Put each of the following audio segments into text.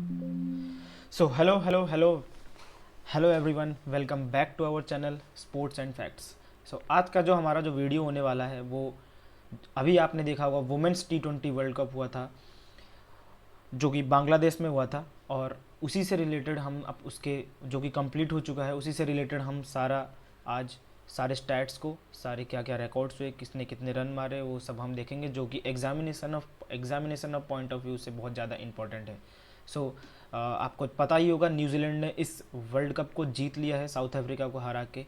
So hello everyone, welcome back to our channel sports and facts. So आज का जो हमारा जो वीडियो होने वाला है वो अभी आपने देखा होगा, वुमेंस T20 वर्ल्ड कप हुआ था जो कि बांग्लादेश में हुआ था। और उसी से रिलेटेड हम अब उसके जो कि कंप्लीट हो चुका है, उसी से रिलेटेड हम सारा आज सारे स्टैट्स को, सारे क्या क्या रिकॉर्ड्स हुए, किसने कितने रन मारे, वो सब हम देखेंगे, जो कि examination of point of view से बहुत ज़्यादा इंपॉर्टेंट है। सो आपको पता ही होगा, न्यूजीलैंड ने इस वर्ल्ड कप को जीत लिया है साउथ अफ्रीका को हरा के।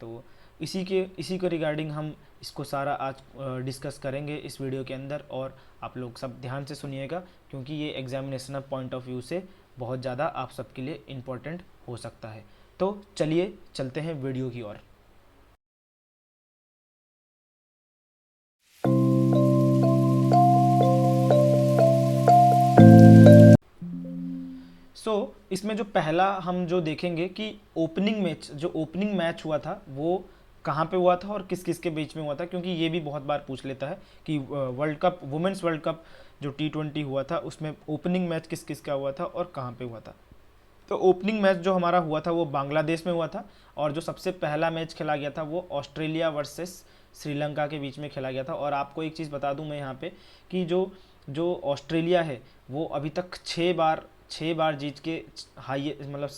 तो इसी को रिगार्डिंग हम इसको सारा आज डिस्कस करेंगे इस वीडियो के अंदर। और आप लोग सब ध्यान से सुनिएगा, क्योंकि ये एग्जामिनेशन पॉइंट ऑफ व्यू से बहुत ज़्यादा आप सबके लिए इम्पोर्टेंट हो सकता है। तो चलिए चलते हैं वीडियो की ओर। इसमें जो पहला हम जो देखेंगे कि ओपनिंग मैच हुआ था वो कहाँ पे हुआ था और किस किस के बीच में हुआ था, क्योंकि ये भी बहुत बार पूछ लेता है कि वुमेन्स वर्ल्ड कप जो T20 हुआ था उसमें ओपनिंग मैच किस किस का हुआ था और कहाँ पे हुआ था। तो ओपनिंग मैच जो हमारा हुआ था वो बांग्लादेश में हुआ था, और जो सबसे पहला मैच खेला गया था वो ऑस्ट्रेलिया वर्सेस श्रीलंका के बीच में खेला गया था। और आपको एक चीज़ बता दूं मैं यहाँ पे कि जो जो ऑस्ट्रेलिया है वो अभी तक 6 बार जीत के हाई मतलब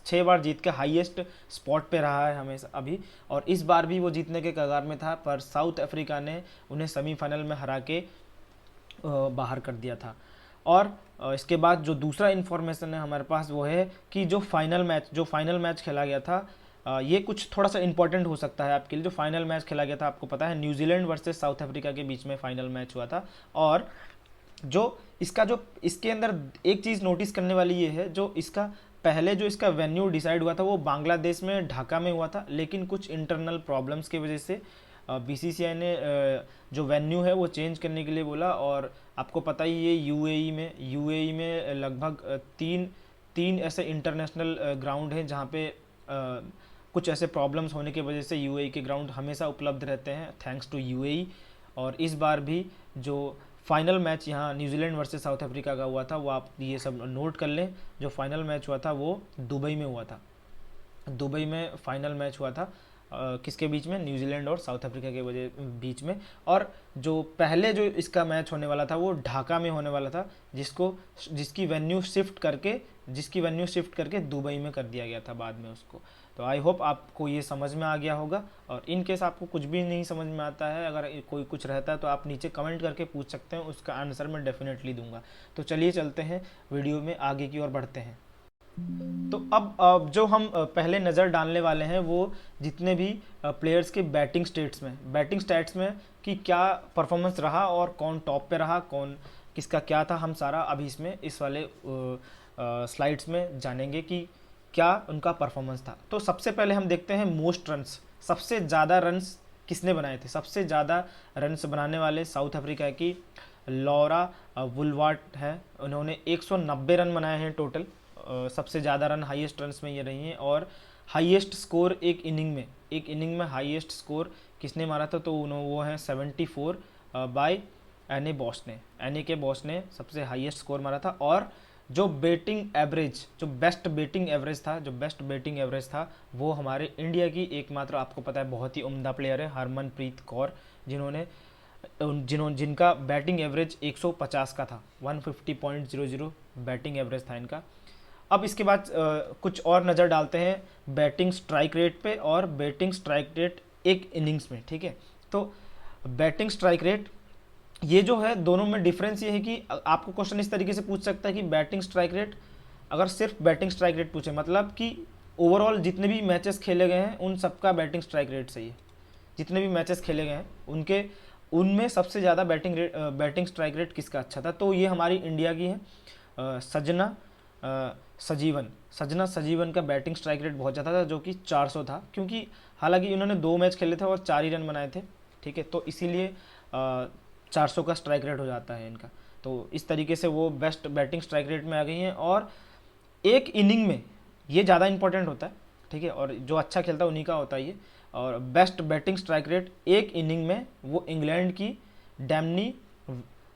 6 बार जीत के हाईएस्ट स्पॉट पे रहा है हमेशा अभी। और इस बार भी वो जीतने के कगार में था, पर साउथ अफ्रीका ने उन्हें सेमीफाइनल में हरा के बाहर कर दिया था। और इसके बाद जो दूसरा इन्फॉर्मेशन है हमारे पास वो है कि जो फाइनल मैच खेला गया था, ये कुछ थोड़ा सा इंपॉर्टेंट हो सकता है आपके लिए। जो फाइनल मैच खेला गया था, आपको पता है, न्यूजीलैंड वर्सेस साउथ अफ्रीका के बीच में फाइनल मैच हुआ था। और जो इसके अंदर एक चीज़ नोटिस करने वाली ये है, जो इसका वेन्यू डिसाइड हुआ था वो बांग्लादेश में ढाका में हुआ था, लेकिन कुछ इंटरनल प्रॉब्लम्स की वजह से बीसीसीआई ने जो वेन्यू है वो चेंज करने के लिए बोला। और आपको पता ही है, यूएई में लगभग तीन तीन ऐसे इंटरनेशनल ग्राउंड हैं जहाँ पे कुछ ऐसे प्रॉब्लम्स होने की वजह से यूएई के ग्राउंड हमेशा उपलब्ध रहते हैं, थैंक्स टू यूएई। और इस बार भी जो फाइनल मैच यहाँ न्यूजीलैंड वर्सेस साउथ अफ्रीका का हुआ था, वो आप ये सब नोट कर लें। जो फाइनल मैच हुआ था वो दुबई में हुआ था। दुबई में फाइनल मैच हुआ था किसके बीच में, न्यूजीलैंड और साउथ अफ्रीका के बीच में। और जो इसका मैच होने वाला था वो ढाका में होने वाला था, जिसकी वेन्यू शिफ्ट करके दुबई में कर दिया गया था बाद में उसको। तो आई होप आपको ये समझ में आ गया होगा। और इन केस आपको कुछ भी नहीं समझ में आता है, अगर कोई कुछ रहता है तो आप नीचे कमेंट करके पूछ सकते हैं, उसका आंसर मैं डेफिनेटली दूंगा। तो चलिए चलते हैं वीडियो में, आगे की ओर बढ़ते हैं। तो अब जो हम पहले नज़र डालने वाले हैं वो जितने भी प्लेयर्स के बैटिंग स्टैट्स में कि क्या परफॉर्मेंस रहा और कौन टॉप पे रहा, कौन किसका क्या था, हम सारा अभी इसमें इस वाले स्लाइड्स में जानेंगे कि क्या उनका परफॉर्मेंस था। तो सबसे पहले हम देखते हैं मोस्ट रन्स, सबसे ज़्यादा रन्स किसने बनाए थे। सबसे ज़्यादा रन्स बनाने वाले साउथ अफ्रीका की लॉरा वुलवार्ट है, उन्होंने 190 रन बनाए हैं टोटल। सबसे ज़्यादा रन हाईएस्ट रन्स में ये रही हैं। और हाईएस्ट स्कोर एक इनिंग में हाईएस्ट स्कोर किसने मारा था, तो वो है 74 बाय एने के बॉस ने सबसे हाईएस्ट स्कोर मारा था। और जो बेस्ट बैटिंग एवरेज था वो हमारे इंडिया की एकमात्र, आपको पता है, बहुत ही उम्दा प्लेयर है, हरमनप्रीत कौर, जिनका बैटिंग एवरेज 150 का था, 150.00 बैटिंग एवरेज था इनका। अब इसके बाद कुछ और नज़र डालते हैं बैटिंग स्ट्राइक रेट पे और बैटिंग स्ट्राइक रेट एक इनिंग्स में, ठीक है। तो बैटिंग स्ट्राइक रेट, ये जो है दोनों में डिफरेंस ये है कि आपको क्वेश्चन इस तरीके से पूछ सकता है कि बैटिंग स्ट्राइक रेट, अगर सिर्फ बैटिंग स्ट्राइक रेट पूछे, मतलब कि ओवरऑल जितने भी मैचेस खेले गए हैं उन सबका बैटिंग स्ट्राइक रेट सही है। जितने भी मैचेस खेले गए हैं उनमें सबसे ज़्यादा बैटिंग स्ट्राइक रेट किसका अच्छा था, तो ये हमारी इंडिया की है सजना सजीवन का बैटिंग स्ट्राइक रेट बहुत ज़्यादा था, जो कि 400 था। क्योंकि हालांकि इन्होंने 2 मैच खेले थे और 4 ही रन बनाए थे, ठीक है, तो इसीलिए 400 का स्ट्राइक रेट हो जाता है इनका। तो इस तरीके से वो बेस्ट बैटिंग स्ट्राइक रेट में आ गई हैं। और एक इनिंग में ये ज़्यादा इंपॉर्टेंट होता है, ठीक है, और जो अच्छा खेलता है उन्हीं का होता है ये। और बेस्ट बैटिंग स्ट्राइक रेट एक इनिंग में वो इंग्लैंड की डैमनी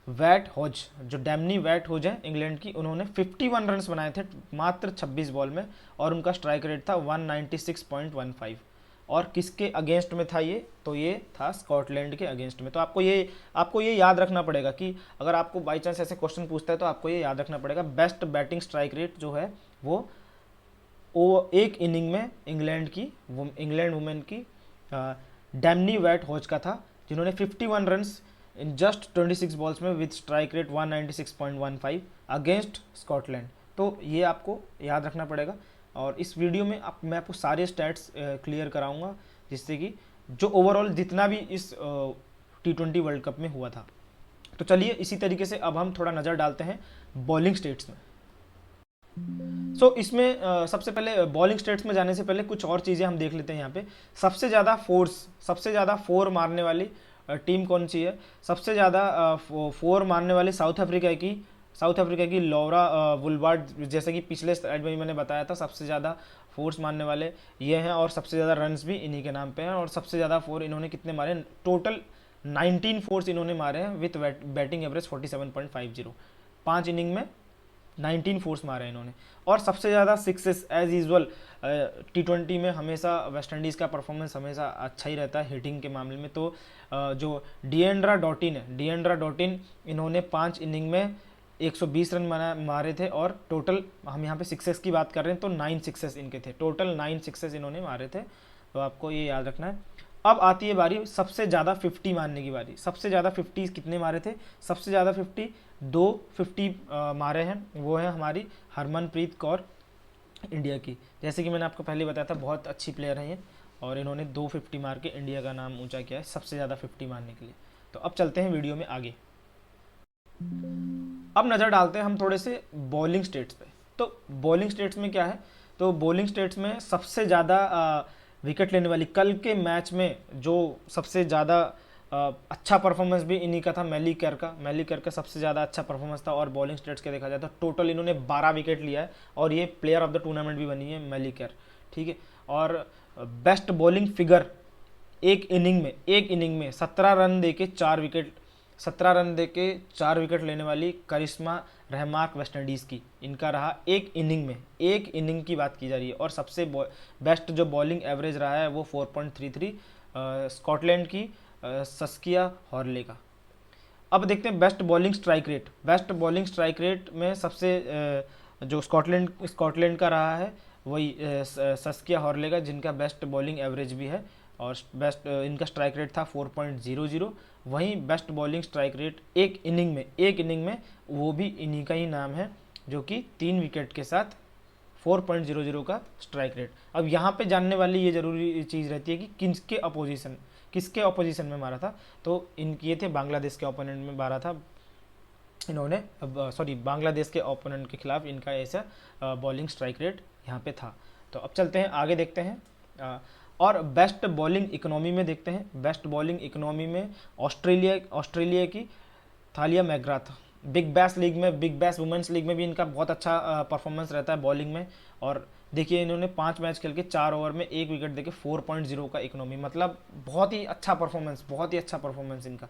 वैट होज, जो डैमनी वैट होज है इंग्लैंड की, उन्होंने 51 रन्स बनाए थे मात्र 26 बॉल में, और उनका स्ट्राइक रेट था 196.15। और किसके अगेंस्ट में था ये? तो ये था स्कॉटलैंड के अगेंस्ट में। तो आपको ये याद रखना पड़ेगा कि अगर आपको बाई चांस ऐसे क्वेश्चन पूछता है तो आपको ये याद रखना पड़ेगा, बेस्ट बैटिंग स्ट्राइक रेट जो है वो एक इनिंग में इंग्लैंड वुमेन की डैमनी वैट होज का था, जिन्होंने 51 रन्स इन जस्ट 26 बॉल्स में with strike rate 196.15 against Scotland. तो ये आपको याद रखना पड़ेगा। और इस वीडियो में मैं आपको सारे स्टैट्स क्लियर कराऊंगा, जिससे कि जो ओवरऑल जितना भी इस T20 वर्ल्ड कप में हुआ था। तो चलिए इसी तरीके से अब हम थोड़ा नज़र डालते हैं बॉलिंग स्टेट्स में। इसमें सबसे पहले बॉलिंग स्टेट्स में जाने से पहले कुछ और चीज़ें हम देख लेते हैं। यहाँ पे सबसे ज़्यादा फोर मारने वाली टीम कौन सी है? सबसे ज़्यादा फोर मारने वाली साउथ अफ्रीका की लौरा वुलबार्ड, जैसे कि पिछले स्लाइड में मैंने बताया था, सबसे ज़्यादा फोर्स मारने वाले ये हैं, और सबसे ज़्यादा रन्स भी इन्हीं के नाम पे हैं। और सबसे ज़्यादा फोर इन्होंने कितने मारे? टोटल 19 फोर्स इन्होंने मारे हैं विथ बैटिंग एवरेज 47.50। 5 इनिंग में 19 फोर्स मारे इन्होंने। और सबसे ज़्यादा सिक्सेस एज यूजुअल T20 में हमेशा वेस्ट इंडीज़ का परफॉर्मेंस हमेशा अच्छा ही रहता है हिटिंग के मामले में। तो जो डिएंड्रा डॉटिन इन्होंने 5 इनिंग में 120 रन मारे थे, और टोटल हम यहाँ पे सिक्सेस की बात कर रहे हैं तो 9 सिक्सेस इनके थे, टोटल 9 सिक्सेस इन्होंने मारे थे। तो आपको ये याद रखना है। अब आती है बारी सबसे ज़्यादा 50 मारने की बारी। सबसे ज़्यादा 50 कितने मारे थे? सबसे ज़्यादा 50 मारे हैं, वो है हमारी हरमनप्रीत कौर इंडिया की। जैसे कि मैंने आपको पहले बताया था, बहुत अच्छी प्लेयर हैं ये, और इन्होंने 250 मार के इंडिया का नाम ऊंचा किया है सबसे ज़्यादा 50 मारने के लिए। तो अब चलते हैं वीडियो में आगे। अब नज़र डालते हैं हम थोड़े से बॉलिंग स्टेट्स पे। तो बॉलिंग स्टेट्स में क्या है? तो बॉलिंग स्टेट्स में सबसे ज़्यादा विकेट लेने वाली, कल के मैच में जो सबसे ज़्यादा अच्छा परफॉर्मेंस भी इन्हीं का था, मैली केर का सबसे ज़्यादा अच्छा परफॉर्मेंस था। और बॉलिंग स्टेट्स के देखा जाए तो टोटल इन्होंने 12 विकेट लिया है, और ये प्लेयर ऑफ द टूर्नामेंट भी बनी है मैली केर, ठीक है। और बेस्ट बॉलिंग फिगर एक इनिंग में 17 रन देके 4 विकेट लेने वाली करिश्मा रहमान वेस्ट इंडीज़ की, इनका रहा एक इनिंग की बात की जा रही है। और सबसे बेस्ट जो बॉलिंग एवरेज रहा है वो 4.33 स्कॉटलैंड की सस्किया हॉर्ले का। अब देखते हैं बेस्ट बॉलिंग स्ट्राइक रेट में सबसे जो स्कॉटलैंड का रहा है वही सस्किया हॉर्ले का, जिनका बेस्ट बॉलिंग एवरेज भी है, और बेस्ट इनका स्ट्राइक रेट था 4.00। वहीं बेस्ट बॉलिंग स्ट्राइक रेट एक इनिंग में वो भी इन्हीं का ही नाम है, जो कि 3 विकेट के साथ 4.00 का स्ट्राइक रेट। अब यहाँ पे जानने वाली ये जरूरी चीज़ रहती है कि किसके अपोजिशन में मारा था। तो ये थे बांग्लादेश के ओपोनेंट में मारा था इन्होंने, बांग्लादेश के ओपोनेंट के खिलाफ इनका ऐसा बॉलिंग स्ट्राइक रेट यहाँ पे था। तो अब चलते हैं आगे, देखते हैं और बेस्ट बॉलिंग इकोनॉमी में देखते हैं। बेस्ट बॉलिंग इकोनॉमी में ऑस्ट्रेलिया की Thalia McGrath, Big Bash women's league में भी इनका बहुत अच्छा परफॉर्मेंस रहता है बॉलिंग में। और देखिए इन्होंने 5 मैच खेल के 4 ओवर में 1 विकेट देके 4.0 का इकोनॉमी, मतलब बहुत ही अच्छा परफॉर्मेंस इनका।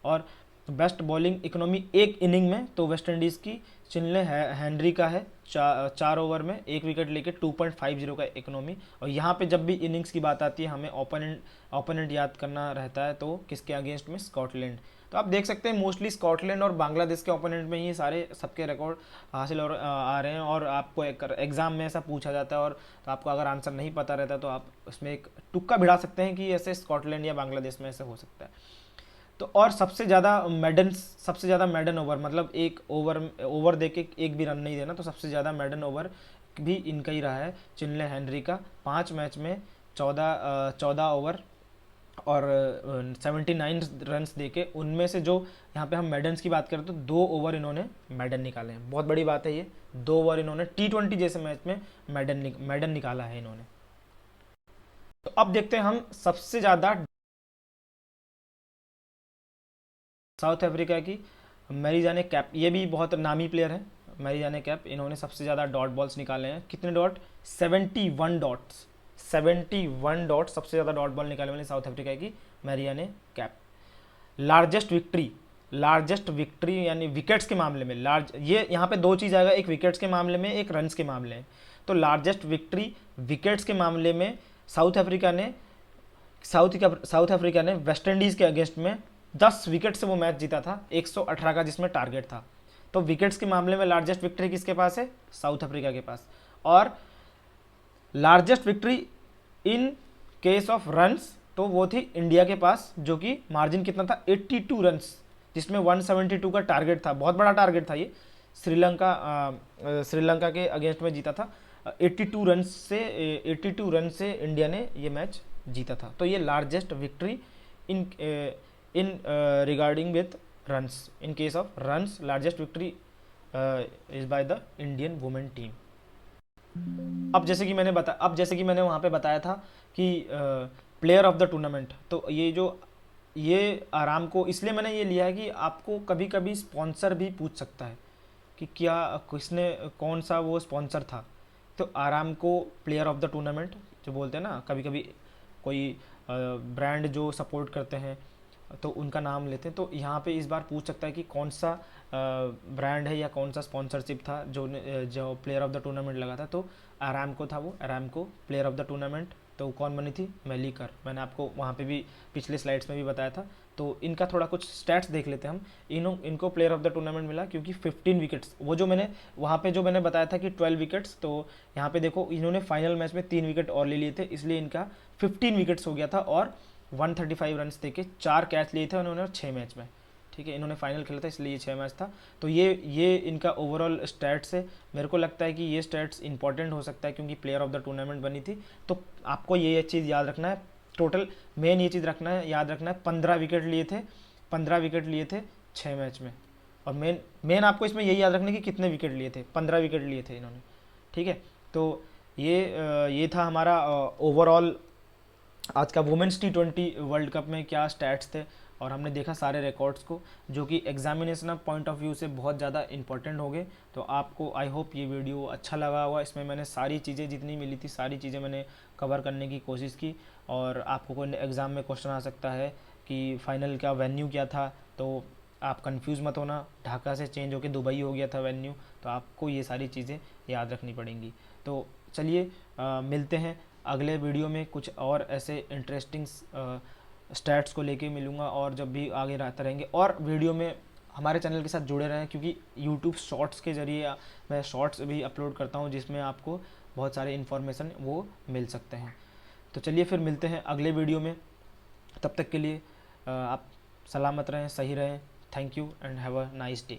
और बेस्ट बॉलिंग इकोनॉमी एक इनिंग में तो वेस्ट इंडीज़ की चिन्ले हेनरी का है, 4 ओवर में 1 विकेट लेके 2.50 का इकोनॉमी। और यहाँ पे जब भी इनिंग्स की बात आती है हमें ओपोनेंट याद करना रहता है, तो किसके अगेंस्ट में? स्कॉटलैंड। तो आप देख सकते हैं मोस्टली स्कॉटलैंड और बांग्लादेश के ओपोनेंट में ही सारे सबके रिकॉर्ड हासिल और आ रहे हैं। और आपको एक एग्जाम में ऐसा पूछा जाता है, और तो आपको अगर आंसर नहीं पता रहता तो आप उसमें एक तुक्का भिड़ा सकते हैं कि ऐसे स्कॉटलैंड या बांग्लादेश में ऐसे हो सकता है। तो और सबसे ज़्यादा मैडन ओवर, मतलब एक ओवर देके एक भी रन नहीं देना, तो सबसे ज़्यादा मैडन ओवर भी इनका ही रहा है, चिन्ले हेनरी का। 5 मैच में 14 ओवर और 79 रन्स देके, उनमें से जो यहाँ पे हम मैडन्स की बात करें तो 2 ओवर इन्होंने मैडन निकाले हैं। बहुत बड़ी बात है ये, 2 ओवर इन्होंने T20 जैसे मैच में मैडन निकाला है इन्होंने। तो अब देखते हैं हम सबसे ज़्यादा साउथ अफ्रीका की मैरिजाने कैप, ये भी बहुत नामी प्लेयर है मैरिजाने कैप। इन्होंने सबसे ज़्यादा डॉट बॉल्स निकाले हैं। कितने डॉट? 71 डॉट्स सबसे ज़्यादा डॉट बॉल निकालने वाली साउथ अफ्रीका की Marizanne Kapp. Largest victory largest victory यानी विकेट्स के मामले में लार्ज, ये यहाँ पे दो चीज़ आएगा, एक विकेट्स के मामले में, एक रन्स के मामले में। तो लार्जेस्ट विक्ट्री विकेट्स के मामले में साउथ अफ्रीका ने वेस्ट इंडीज़ के अगेंस्ट में 10 विकेट से वो मैच जीता था, 118 का जिसमें टारगेट था। तो विकेट्स के मामले में लार्जेस्ट विक्ट्री किसके पास है? साउथ अफ्रीका के पास। और largest victory in case of runs तो वो थी इंडिया के पास, जो कि मार्जिन कितना था? 82 रन्स, जिसमें 172 का टारगेट था, बहुत बड़ा टारगेट था ये। श्रीलंका के अगेंस्ट में जीता था। 82 रन से इंडिया ने ये मैच जीता था। तो ये largest victory in regarding with runs, in case of runs largest victory is by the Indian women team. अब जैसे कि मैंने वहाँ पे बताया था कि प्लेयर ऑफ द टूर्नामेंट, तो ये आराम को इसलिए मैंने ये लिया है कि आपको कभी कभी स्पॉन्सर भी पूछ सकता है कि कौन सा वो स्पॉन्सर था। तो आराम को प्लेयर ऑफ द टूर्नामेंट जो बोलते हैं ना, कभी कभी कोई ब्रांड जो सपोर्ट करते हैं तो उनका नाम लेते हैं। तो यहाँ पे इस बार पूछ सकता है कि कौन सा ब्रांड है या कौन सा स्पॉन्सरशिप था जो प्लेयर ऑफ द टूर्नामेंट लगा था। तो अरामको था वो, Aramco player of the tournament. तो कौन बनी थी? मेलिकर। मैंने आपको वहाँ पे भी पिछले स्लाइड्स में भी बताया था। तो इनका थोड़ा कुछ स्टैट्स देख लेते हैं हम। इनको प्लेयर ऑफ द टूर्नामेंट मिला क्योंकि 15 विकेट्स, वो जो मैंने वहाँ पे जो मैंने बताया था कि 12 विकेट्स, तो यहाँ पे देखो इन्होंने फाइनल मैच में 3 विकेट और ले लिए थे, इसलिए इनका 15 विकेट्स हो गया था। और 135 रन देके 4 कैच लिए थे उन्होंने 6 मैच में। ठीक है, इन्होंने फाइनल खेला था इसलिए ये 6 मैच था। तो ये इनका ओवरऑल स्टैट्स है। मेरे को लगता है कि ये स्टैट्स इंपॉर्टेंट हो सकता है क्योंकि प्लेयर ऑफ द टूर्नामेंट बनी थी। तो आपको ये चीज़ याद रखना है, टोटल मेन ये चीज़ याद रखना है 15 विकेट लिए थे 6 मैच में। और मेन आपको इसमें यही याद रखना है कि कितने विकेट लिए थे, 15 विकेट लिए थे इन्होंने। ठीक है, तो ये था हमारा ओवरऑल आज का वुमेंस T20 वर्ल्ड कप में क्या स्टैट्स थे। और हमने देखा सारे रिकॉर्ड्स को, जो कि एग्जामिनेशन पॉइंट ऑफ व्यू से बहुत ज़्यादा इंपॉर्टेंट हो गए। तो आपको आई होप ये वीडियो अच्छा लगा होगा। इसमें मैंने सारी चीज़ें जितनी मिली थी सारी चीज़ें मैंने कवर करने की कोशिश की। और आपको कोई एग्ज़ाम में क्वेश्चन आ सकता है कि फ़ाइनल का वेन्यू क्या था, तो आप कंफ्यूज मत होना। ढाका से चेंज होकर दुबई हो गया था वेन्यू, तो आपको ये सारी चीज़ें याद रखनी पड़ेंगी। तो चलिए मिलते हैं अगले वीडियो में, कुछ और ऐसे इंटरेस्टिंग स्टैट्स को लेके मिलूँगा। और जब भी आगे रहते रहेंगे और वीडियो में हमारे चैनल के साथ जुड़े रहें, क्योंकि यूट्यूब शॉर्ट्स के ज़रिए मैं शॉर्ट्स भी अपलोड करता हूँ जिसमें आपको बहुत सारे इन्फॉर्मेशन वो मिल सकते हैं। तो चलिए फिर मिलते हैं अगले वीडियो में। तब तक के लिए आप सलामत रहें, सही रहें। Thank you and have a nice day.